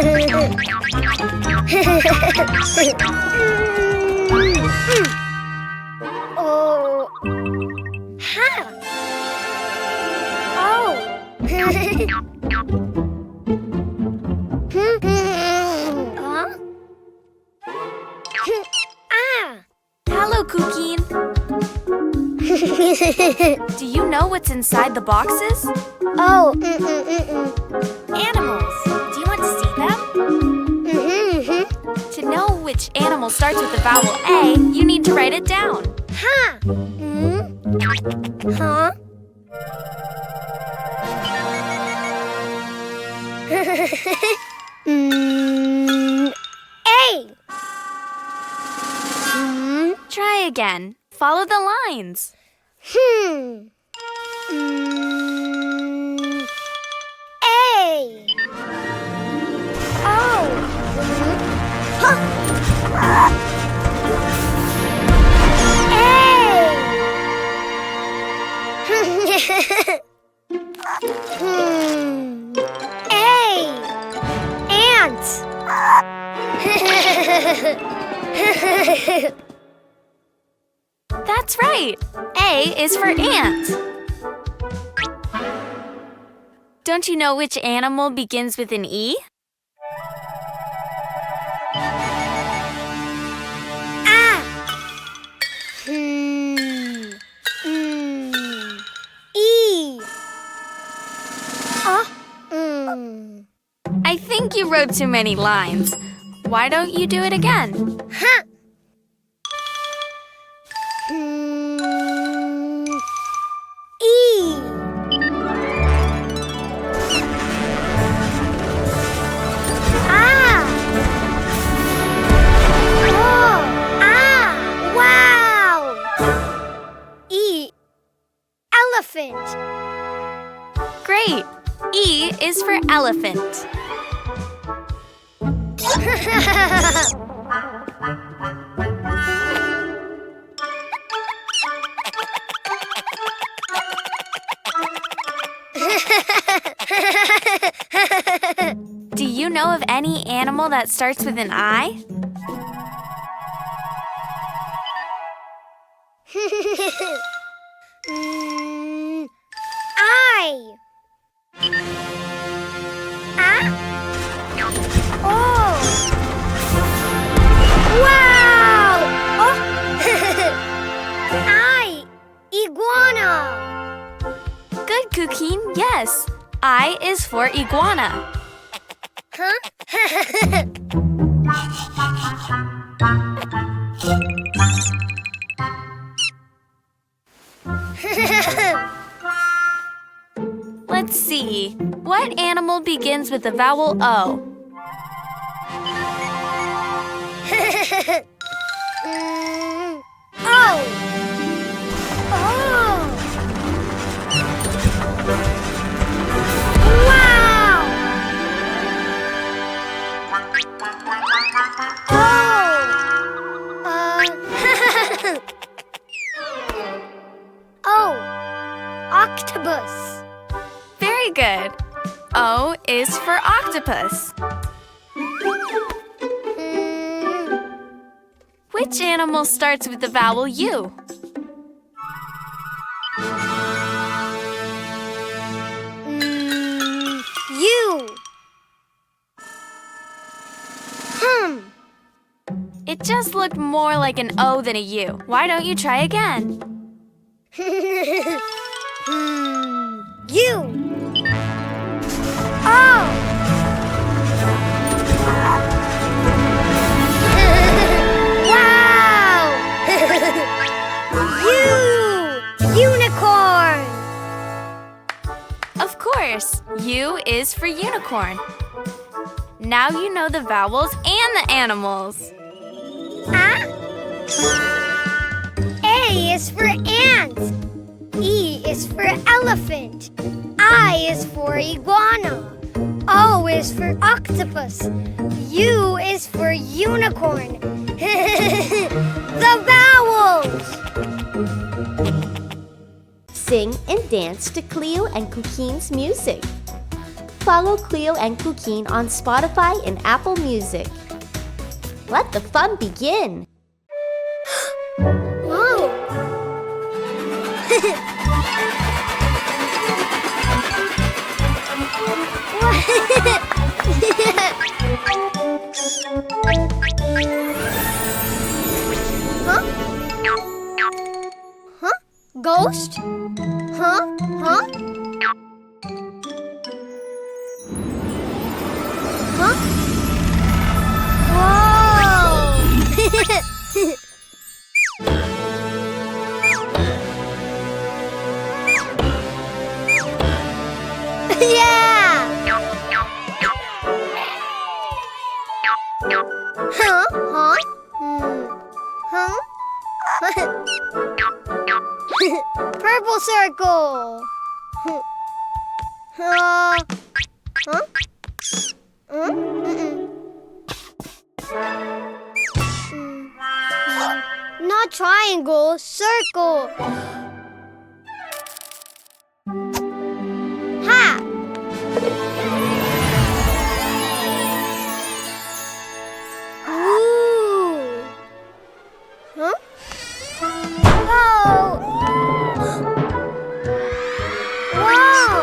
Oh. Ha. Oh. Huh? Ah. Hello, Cuquin. Do you know what's inside the boxes? Oh. Animals. Do you want to see them? To know which animal starts with the vowel A, you need to write it down. Ha. Huh? A. Try again. Follow the lines. A. Oh. Huh. A. Ant. That's right. A is for ant. Don't you know which animal begins with an E? Ah. E. I think you wrote too many lines. Why don't you do it again? Huh. E. Ah. Oh. Ah. Wow. E. Elephant. Great. E is for elephant. Do you know of any animal that starts with an I? I. Ah. Oh. Wow. Oh. I. Iguana. Good, Cuquin. Yes. I is for iguana. Huh? Let's see. What animal begins with the vowel O? Oh. Oh. Wow. Oh. Octopus. Very good. O is for octopus. Which animal starts with the vowel U? U. It just looked more like an O than a U. Why don't you try again? U. Oh. Wow. U. Unicorn. Of course, U is for unicorn. Now you know the vowels and the animals. Ah. A is for ant. E is for elephant. I is for iguana. O is for octopus. U is for unicorn. The vowels! Sing and dance to Cleo and Cuquin's music. Follow Cleo and Cuquin on Spotify and Apple Music. Let the fun begin! Whoa! Huh? Huh? Ghost? Huh? Huh? Huh? Whoa! Yeah! Huh? Huh? Huh? Purple circle. Huh? Not triangle, circle. Ha! Ooh. Huh? Whoa! Whoa!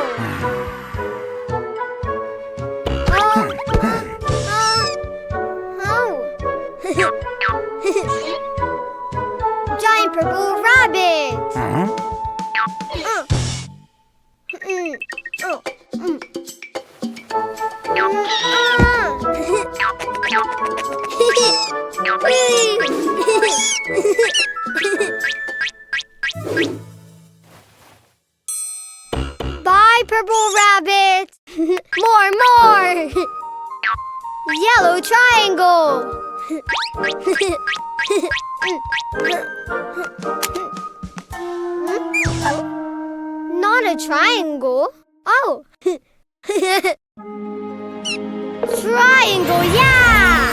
Giant purple rabbit. Bye, purple rabbit. More. Yellow triangle. Not a triangle. Oh. Triangle, yeah!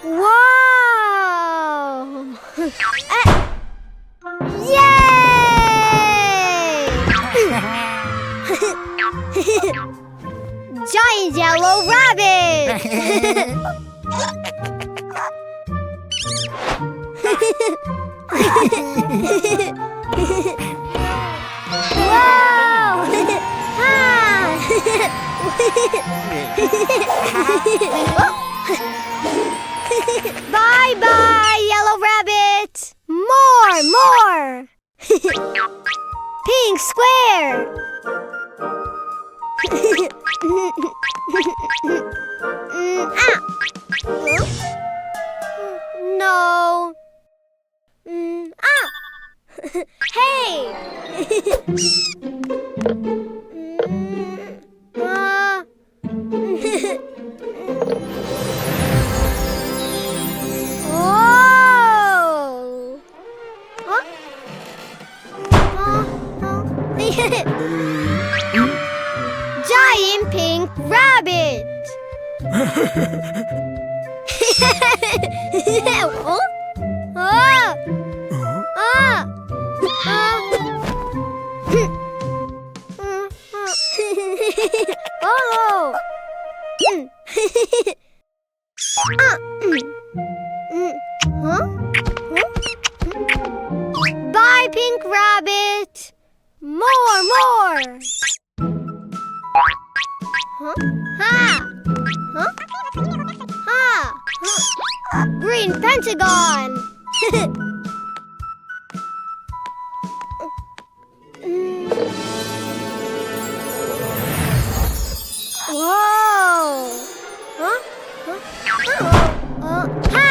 Wow! Yay! Giant yellow rabbit! Wow! Bye-bye, yellow rabbit! More! Pink square! No. Hey! Oh! Huh? Giant pink rabbit! Oh? Oh! Bye, pink rabbit! More! Huh? Ha! Huh? Ha! Green pentagon! Whoa! Huh? Ha!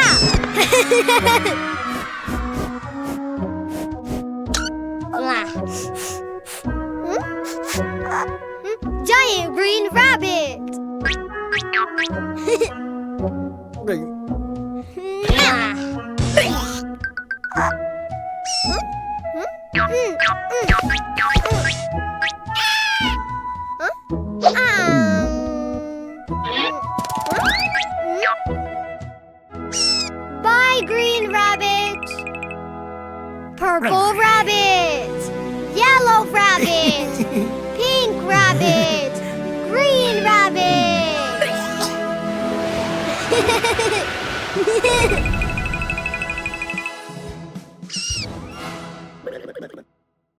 Giant green rabbit! Bye, green rabbit! Purple rabbit! Yellow rabbit!